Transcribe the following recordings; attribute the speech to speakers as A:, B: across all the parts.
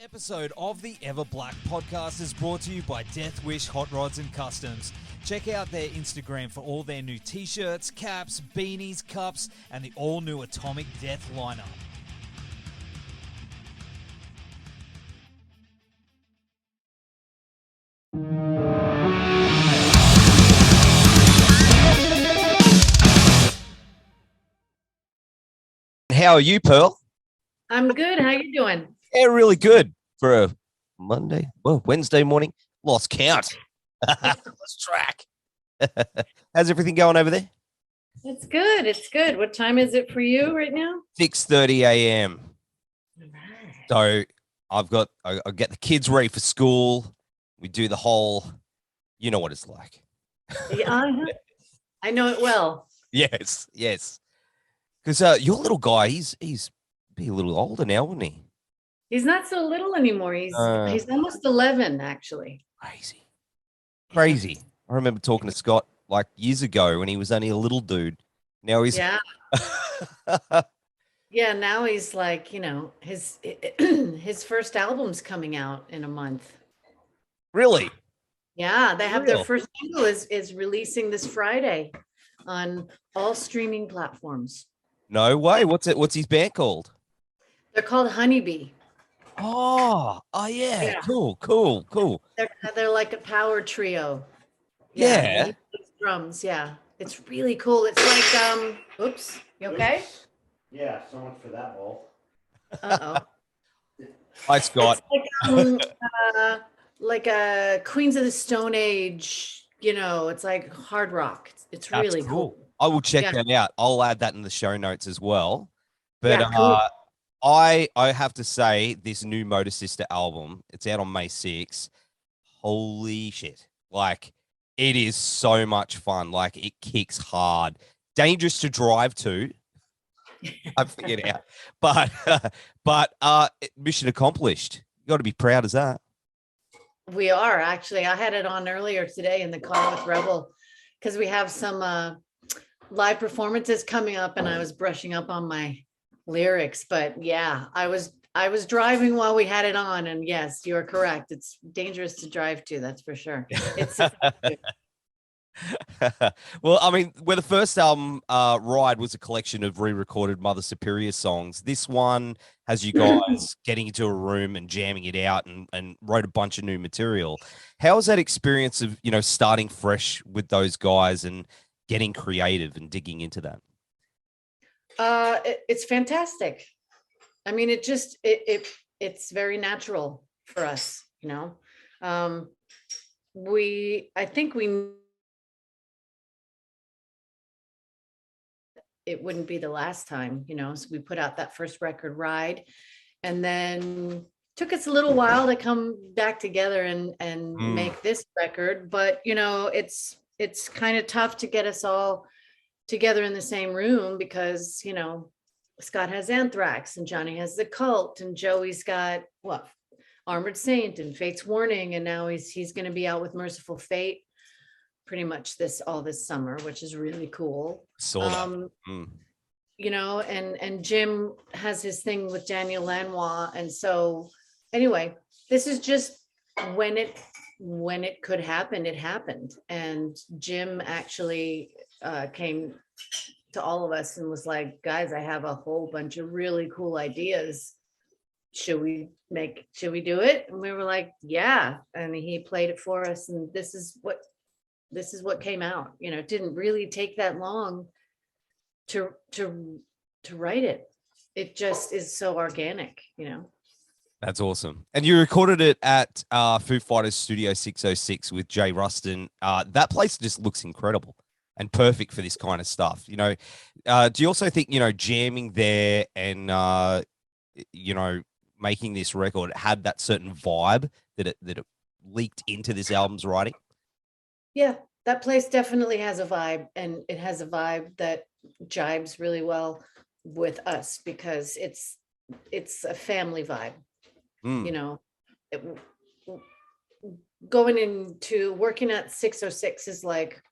A: Episode of the Everblack Podcast is brought to you by Deathwish, Hotrods and Kustoms. Check out their Instagram for all their new t-shirts, caps, beanies, cups, and the all-new Atomic Death lineup. How are you, Pearl?
B: I'm good. How you doing?
A: Yeah, really good for a Wednesday morning. Lost count. Lost track. How's everything going over there?
B: It's good. It's good. What time is it for you right now?
A: 6:30 a.m.
B: All right.
A: So I get the kids ready for school. We do the whole, you know what it's like.
B: Yeah, I know it well.
A: Yes. Because your little guy, he's be a little older now, wouldn't he?
B: He's not so little anymore. He's almost 11, actually.
A: Crazy. I remember talking to Scott like years ago when he was only a little dude. Now he's
B: yeah. Now he's like, his his first album's coming out in a month.
A: Really?
B: Yeah, they have their first single is releasing this Friday on all streaming platforms.
A: No way. What's his band called?
B: They're called Honeybee.
A: Oh yeah. Cool.
B: They're like a power trio.
A: Yeah.
B: He plays drums. Yeah, it's really cool. It's like oops, you okay?
C: Yeah, so much for that ball.
A: Hi, Scott.
B: It's like a Queens of the Stone Age. It's like hard rock. It's really cool.
A: I will check that out. I'll add that in the show notes as well. But
B: cool.
A: I have to say, this new Motor Sister album, it's out on May 6th. Holy shit. Like, it is so much fun. Like, it kicks hard. Dangerous to drive to. I figured out. But mission accomplished. You got to be proud as that.
B: We are, actually. I had it on earlier today in the car with Revel because we have some live performances coming up and I was brushing up on my lyrics. But yeah, I was driving while we had it on, and yes, you're correct. It's dangerous to drive to, that's for sure. It's
A: well, I mean, where the first album, Ride, was a collection of re-recorded Mother Superior songs, this one has you guys getting into a room and jamming it out and wrote a bunch of new material. How was that experience of, starting fresh with those guys and getting creative and digging into that?
B: It's fantastic. I mean, it's very natural for us, I think it wouldn't be the last time, so we put out that first record, Ride, and then took us a little while to come back together and make this record. But, it's kind of tough to get us all together in the same room because, Scott has Anthrax and Johnny has The Cult and Joey's got Armored Saint and Fate's Warning, and now he's going to be out with Merciful Fate pretty much this summer, which is really cool. And Jim has his thing with Daniel Lanois, and so anyway, this is just when it could happen, it happened. And Jim actually came to all of us and was like, guys, I have a whole bunch of really cool ideas. Should we do it? And we were like, yeah. And he played it for us, and this is what came out. It didn't really take that long to write it. It just is so organic,
A: That's awesome. And you recorded it at Foo Fighters Studio 606 with Jay Ruston. That place just looks incredible and perfect for this kind of stuff. Do you also think, jamming there and, making this record had that certain vibe that it leaked into this album's writing?
B: Yeah, that place definitely has a vibe, and it has a vibe that jibes really well with us because it's a family vibe. Going into working at 606 is like,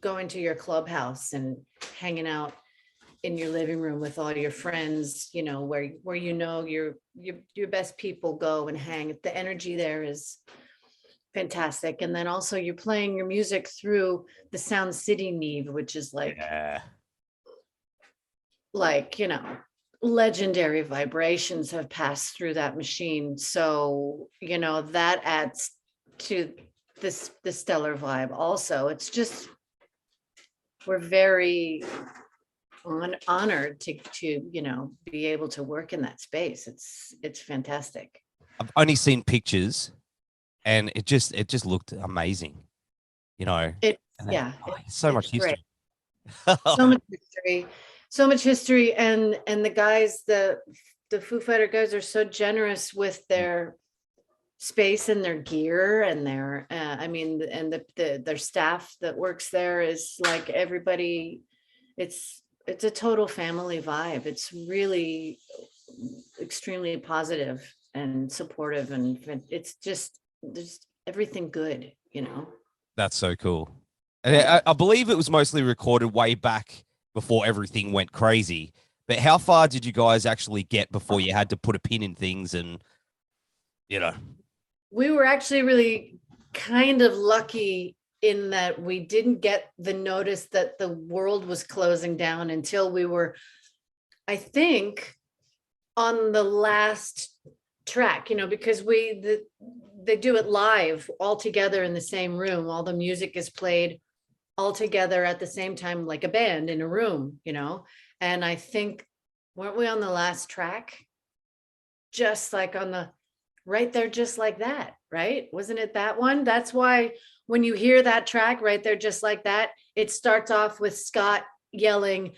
B: going to your clubhouse and hanging out in your living room with all your friends, you know, where you know your best people go and hang. The energy there is fantastic. And then also you're playing your music through the Sound City Neve, which is like, you know, legendary vibrations have passed through that machine. So, you know, that adds to the stellar vibe also. It's just, we're very honored to, you know, be able to work in that space. It's fantastic.
A: I've only seen pictures and it just looked amazing, you know. So much history. So much history. And the guys, the Foo Fighter guys are so generous with their space and their gear and their their staff that works there is like everybody. It's a total family vibe. It's really extremely positive and supportive, and it's just there's everything good, you know. That's so cool. And I believe it was mostly recorded way back before everything went crazy. But how far did you guys actually get before you had to put a pin in things and, you know? We were actually really kind of lucky in that we didn't get the notice that the world was closing down until we were, I think, on the last track, you know, because they do it live all together in the same room. All the music is played all together at the same time, like a band in a room, you know. And I think, weren't we on the last track? Just like on the right there, just like that, right? Wasn't it that one? That's why when you hear that track right there, just like that, it starts off with Scott yelling,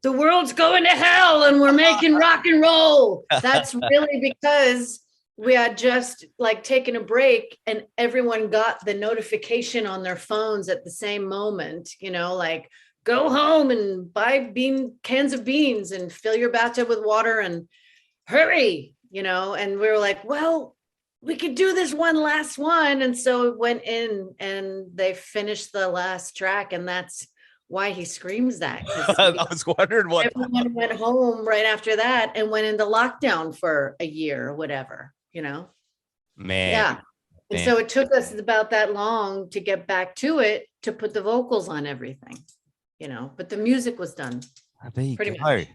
A: "The world's going to hell and we're making rock and roll." That's really because we had just like taken a break and everyone got the notification on their phones at the same moment, you know, like, go home and buy cans of beans and fill your bathtub with water and hurry, you know. And we were like, well, we could do this one last one. And so it went in and they finished the last track, and that's why he screams that. I was wondering what. Everyone went home right after that and went into lockdown for a year or whatever, you know. Man. Yeah. And so it took us about that long to get back to it, to put the vocals on everything, you know, but the music was done. There you go. Much.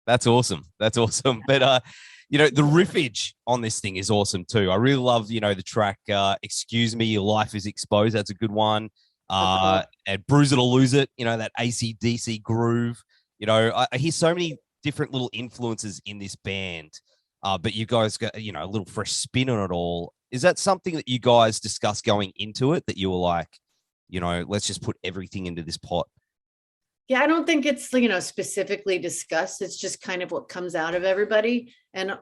A: That's awesome. That's awesome. But, you know, the riffage on this thing is awesome too. I really love, you know, the track, Excuse Me, Your Life is Exposed. That's a good one. And Bruise It or Lose It, you know, that AC/DC groove. You know, I hear so many different little influences in this band, but you guys got, you know, a little fresh spin on it all. Is that something that you guys discussed going into it, that you were like, you know, let's just put everything into this pot? Yeah, I don't think it's, you know, specifically discussed. It's just kind of what comes out of everybody. And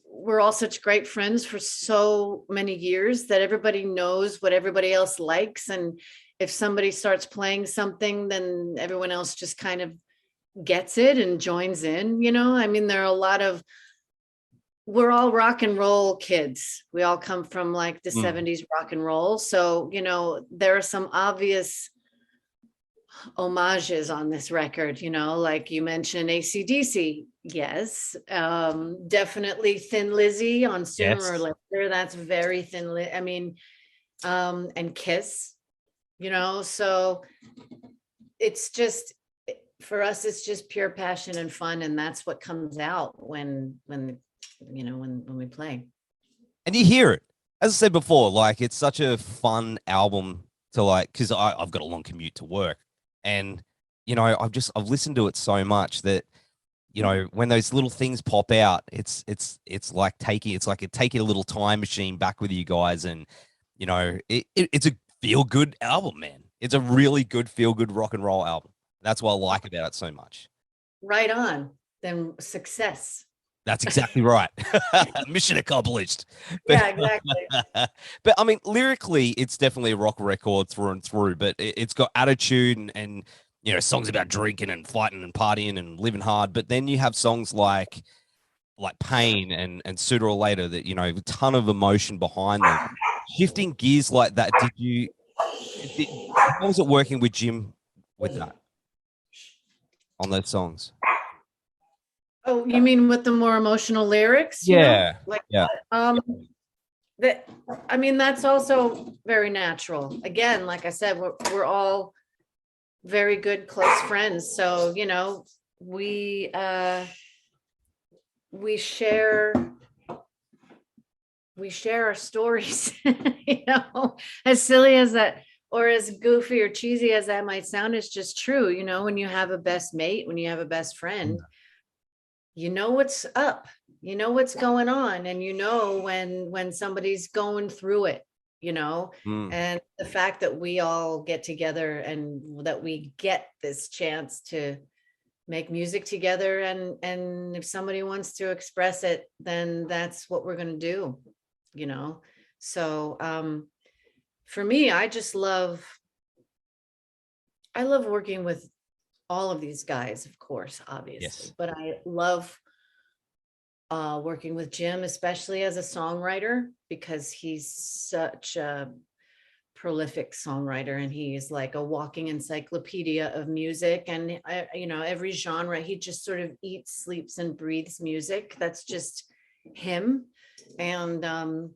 A: we're all such great friends for so many years that everybody knows what everybody else likes. And if somebody starts playing something, then everyone else just kind of gets it and joins in, you know. I mean, there are we're all rock and roll kids. We all come from like the 70s rock and roll. So, you know, there are some obvious homages on this record, you know, like you mentioned AC/DC. Yes. Definitely Thin Lizzy on Sooner or Later. That's very Thin Lizzy. I mean, and Kiss, you know, so it's just, for us, it's just pure passion and fun. And that's what comes out when you know, when we play. And you hear it, as I said before, like, it's such a fun album to like, because I've got a long commute to work, and you know, I've listened to it so much that, you know, when those little things pop out, it's like taking a little time machine back with you guys. And you know, it's a feel good album, man. It's a really good feel good rock and roll album. That's what I like about it so much. Right on. Then success. That's exactly right. Mission accomplished. Yeah, exactly. But I mean, lyrically, it's definitely a rock record through and through, but it's got attitude and, you know, songs about drinking and fighting and partying and living hard. But then you have songs like Pain and Sooner or Later that, you know, a ton of emotion behind them. Shifting gears like that, how was it working with Jim with that on those songs?
B: Oh, you mean with the more emotional lyrics? You know?
A: Yeah.
B: Like,
A: Yeah.
B: that, I mean, that's also very natural. Again, like I said, we're all very good, close friends. So, you know, we share our stories, you know, as silly as that, or as goofy or cheesy as that might sound, it's just true. You know, when you have a best mate, when you have a best friend, you know what's up, you know what's going on, and you know when somebody's going through it, you know. And the fact that we all get together and that we get this chance to make music together, and if somebody wants to express it, then that's what we're going to do, you know. So for me, I love working with all of these guys, of course, obviously.
A: Yes.
B: But I love working with Jim, especially as a songwriter, because he's such a prolific songwriter, and he's like a walking encyclopedia of music. And you know, every genre, he just sort of eats, sleeps, and breathes music. That's just him. And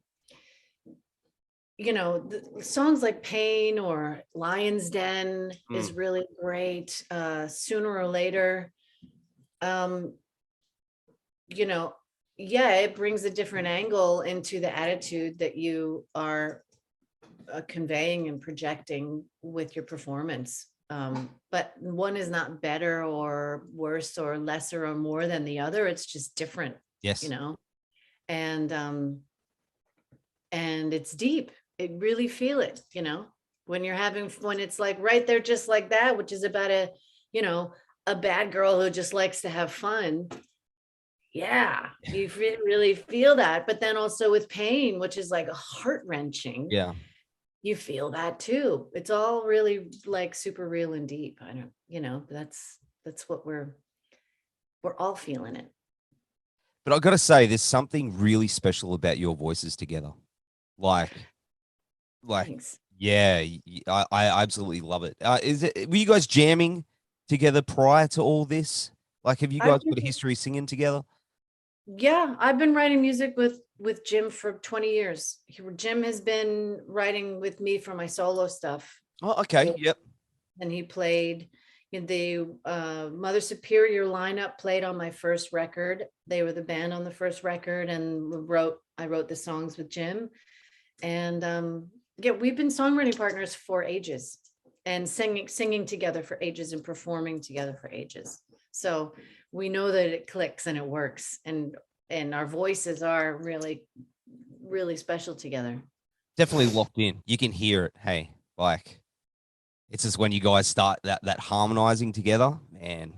B: you know, the songs like Pain or Lion's Den is really great. Sooner or Later, you know, yeah, it brings a different angle into the attitude that you are conveying and projecting with your performance. But one is not better or worse or lesser or more than the other. It's just different.
A: Yes.
B: You know, and it's deep. It really feel it, you know, when it's like right there, just like that, which is about you know, a bad girl who just likes to have fun. Yeah, you really feel that. But then also with Pain, which is like heart-wrenching.
A: Yeah.
B: You feel that too. It's all really like super real and deep. I don't, you know, that's what we're all feeling it.
A: But I've got to say, there's something really special about your voices together. Like,
B: Thanks.
A: yeah, I absolutely love it. Were you guys jamming together prior to all this? Like, have you guys got a history singing together?
B: Yeah, I've been writing music with Jim for 20 years. Jim has been writing with me for my solo stuff.
A: Oh, okay. Yep.
B: And he played in the Mother Superior lineup, played on my first record. They were the band on the first record, and I wrote the songs with Jim. And yeah, we've been songwriting partners for ages, and singing together for ages, and performing together for ages. So we know that it clicks and it works, and our voices are really, really special together.
A: Definitely locked in. You can hear it. Hey, like, it's just when you guys start that harmonizing together, man,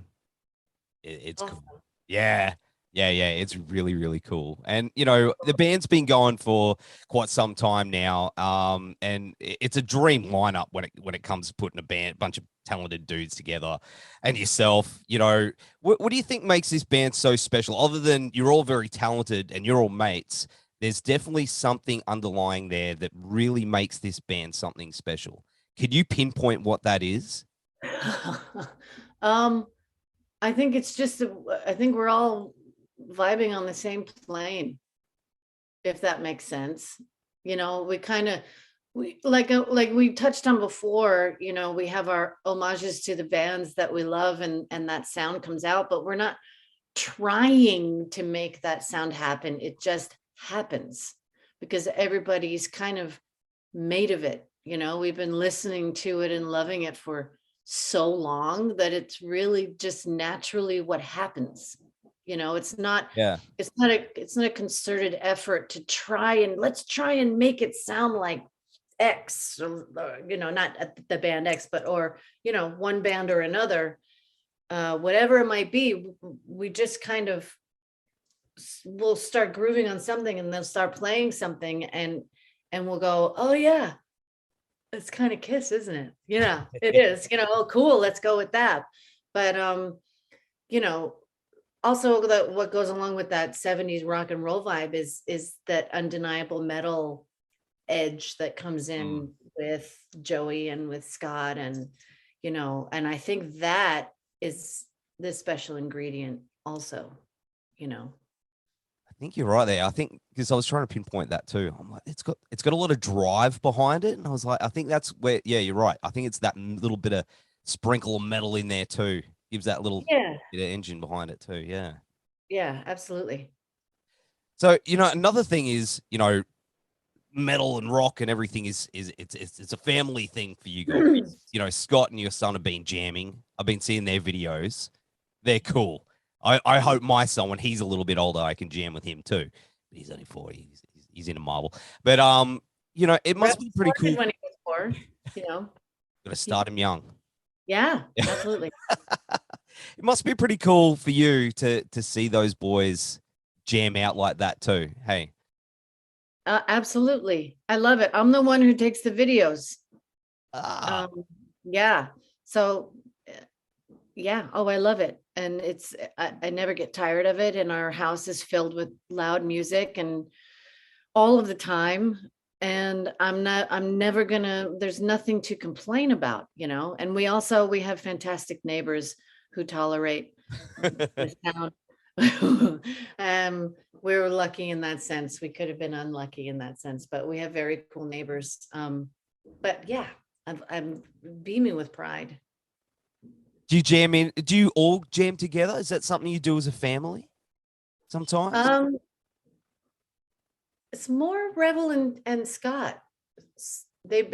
A: it's cool. Yeah. It's really, really cool. And, you know, the band's been going for quite some time now. And it's a dream lineup when it comes to putting a bunch of talented dudes together, and yourself. You know, what do you think makes this band so special? Other than you're all very talented and you're all mates, there's definitely something underlying there that really makes this band something special. Could you pinpoint what that is?
B: I think it's just, I think we're all vibing on the same plane, if that makes sense. You know, like we touched on before, you know, we have our homages to the bands that we love, and that sound comes out, but we're not trying to make that sound happen. It just happens because everybody's kind of made of it. You know, we've been listening to it and loving it for so long that it's really just naturally what happens. You know, it's not a concerted effort to let's try and make it sound like X, or, you know, not the band X, but, or, you know, one band or another, whatever it might be. We just kind of we'll start grooving on something, and they'll start playing something, and we'll go, oh yeah, it's kind of Kiss, isn't it? You know, it is, you know, oh cool, let's go with that. But you know, also what goes along with that 70s rock and roll vibe is that undeniable metal edge that comes in with Joey and with Scott, and you know, and I think that is the special ingredient also. you know.
A: I think you're right there. I think because I was trying to pinpoint that too. I'm like, it's got a lot of drive behind it, and I was like, I think that's where. Yeah, you're right. I think it's that little bit of sprinkle of metal in there too. Gives that little
B: Yeah.
A: bit of engine behind it too. Yeah.
B: Yeah, absolutely.
A: So another thing is metal and rock and everything is it's a family thing for you guys. Scott and your son have been jamming. I've been seeing their videos. They're cool. I hope my son, when he's a little bit older, I can jam with him too. But he's only 4. He's into Marvel. But it must be pretty cool.
B: When he was 4,
A: Gotta start him young.
B: Yeah, absolutely.
A: It must be pretty cool for you to see those boys jam out like that too. Hey.
B: Absolutely. I love it. I'm the one who takes the videos. Yeah. So yeah. Oh, I love it. And I never get tired of it. And our house is filled with loud music and all of the time. And there's nothing to complain about, and we have fantastic neighbors who tolerate the sound. We were lucky in that sense. We could have been unlucky in that sense, but we have very cool neighbors. But yeah, I'm beaming with pride.
A: Do you all jam together? Is that something you do as a family sometimes?
B: It's more Revel and Scott. They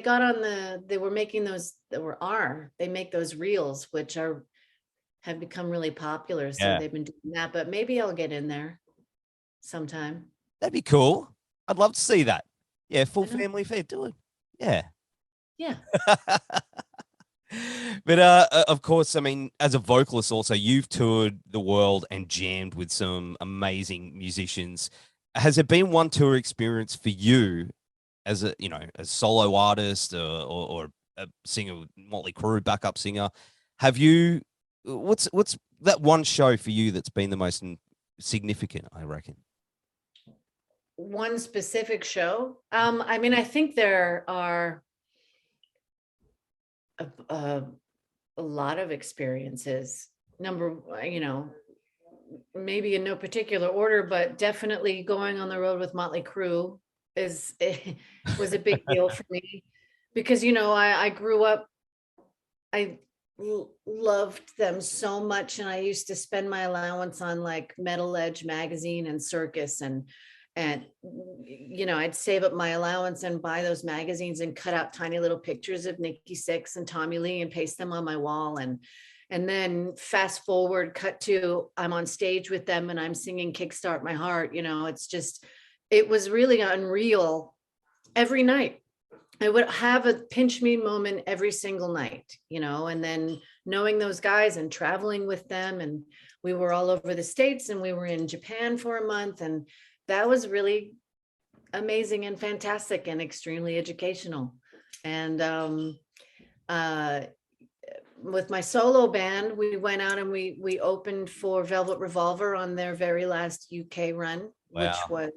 B: got on they were making those they make those reels, which have become really popular. So they've been doing that, but maybe I'll get in there sometime.
A: That'd be cool. I'd love to see that. Yeah. Full family affair. Do it. Yeah.
B: Yeah.
A: But of course, I mean, as a vocalist also, you've toured the world and jammed with some amazing musicians. Has there been one tour experience for you as a solo artist or a singer, Mötley Crüe backup singer? Have you? What's that one show for you that's been the most significant? I reckon.
B: One specific show. I mean, I think there are a lot of experiences. Maybe in no particular order, but definitely going on the road with Motley Crüe was a big deal for me because, I grew up, I loved them so much. And I used to spend my allowance on like Metal Edge magazine and Circus and I'd save up my allowance and buy those magazines and cut out tiny little pictures of Nikki Sixx and Tommy Lee and paste them on my wall. And then fast forward, cut to I'm on stage with them and I'm singing Kickstart My Heart. It was really unreal every night. I would have a pinch me moment every single night, and then knowing those guys and traveling with them. And we were all over the States and we were in Japan for a month. And that was really amazing and fantastic and extremely educational. And with my solo band, we went out and we opened for Velvet Revolver on their very last UK run, which was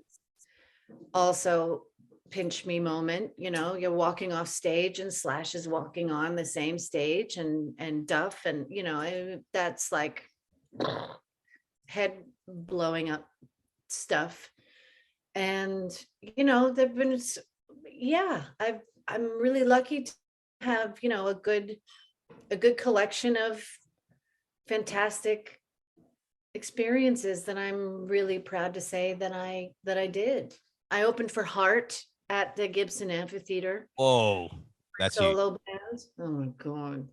B: also pinch me moment. You're walking off stage and Slash is walking on the same stage and Duff and that's like head blowing up stuff. And there've been I'm really lucky to have a good collection of fantastic experiences that I'm really proud to say that I did. I opened for Heart at the Gibson Amphitheater.
A: Oh, that's
B: solo band. Oh my God.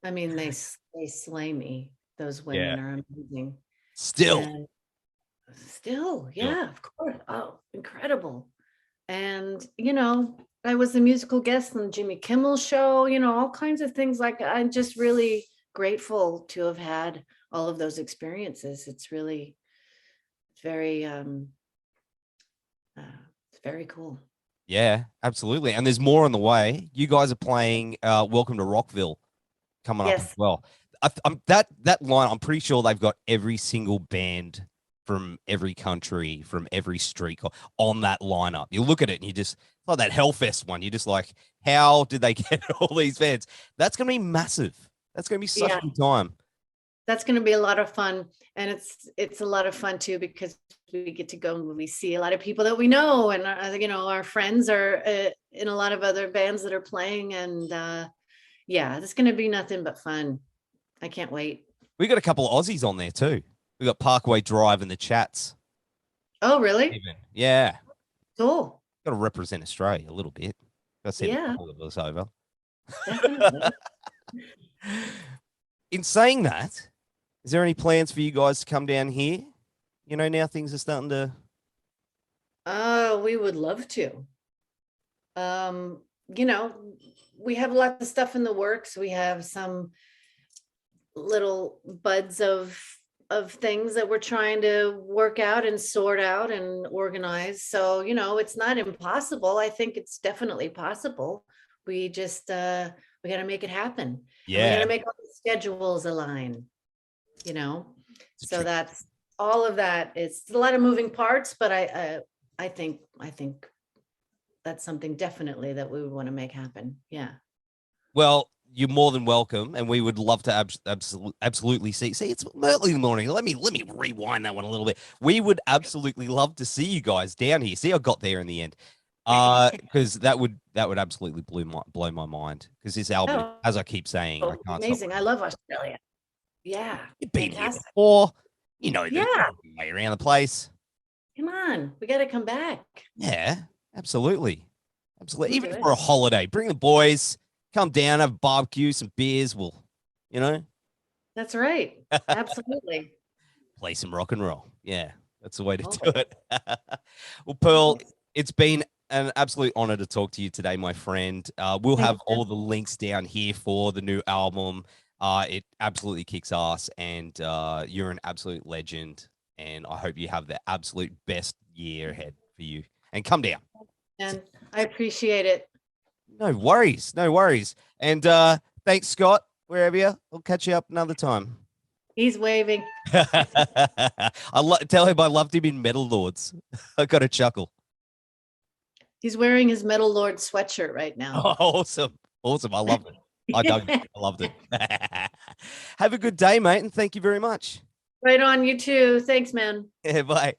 B: I mean, they slay me. Those women are amazing.
A: Still,
B: yeah, of course. Oh, incredible. And I was a musical guest on Jimmy Kimmel's show, all kinds of things like that. I'm just really grateful to have had all of those experiences. It's really very, it's very cool.
A: Yeah, absolutely. And there's more on the way. You guys are playing Welcome to Rockville coming up as well. That line, I'm pretty sure they've got every single band from every country, from every street on that lineup. You look at it and you just, like that Hellfest one, you're just like, how did they get all these bands? That's going to be massive. That's going to be such a good time.
B: That's going to be a lot of fun. And it's a lot of fun too, because we get to go and we see a lot of people that we know, and our friends are in a lot of other bands that are playing, and yeah, it's going to be nothing but fun. I can't wait.
A: We got a couple of Aussies on there too. We got Parkway Drive in the chats.
B: Oh, really?
A: Even. Yeah.
B: Cool.
A: Got to represent Australia a little bit. Got to send a couple of us over.
B: Definitely.
A: In saying that, is there any plans for you guys to come down here? Now things are starting to.
B: We would love to. We have lots of stuff in the works. We have some little buds of things that we're trying to work out and sort out and organize. So, it's not impossible. I think it's definitely possible. We just we got to make it happen.
A: Yeah.
B: And we got to make all the schedules align. So that's all of that. It's a lot of moving parts, but I think that's something definitely that we would want to make happen. Yeah.
A: Well, you're more than welcome, and we would love to absolutely see. See, it's early in the morning. Let me rewind that one a little bit. We would absolutely love to see you guys down here. See, I got there in the end, because that would absolutely blow my mind. Because this album, as I keep saying, I can't.
B: Amazing! I love Australia. Yeah,
A: you've been here before.
B: Yeah,
A: way around the place.
B: Come on, we got to come back.
A: Yeah, absolutely. Even for a holiday, bring the boys. Come down, have a barbecue, some beers.
B: That's right. Absolutely.
A: Play some rock and roll. Yeah, that's the way to do it. Well, Pearl, it's been an absolute honor to talk to you today, my friend. We'll have all the links down here for the new album. It absolutely kicks ass, and you're an absolute legend. And I hope you have the absolute best year ahead for you. And come down.
B: And I appreciate it.
A: No worries. And thanks, Scott, wherever you are. I'll catch you up another time.
B: He's waving.
A: Tell him I loved him in Metal Lords. I got a chuckle.
B: He's wearing his Metal Lord sweatshirt right now.
A: Oh, awesome. I loved it. I dug it. I loved it. Have a good day, mate, and thank you very much.
B: Right on, you too. Thanks, man.
A: Yeah, bye.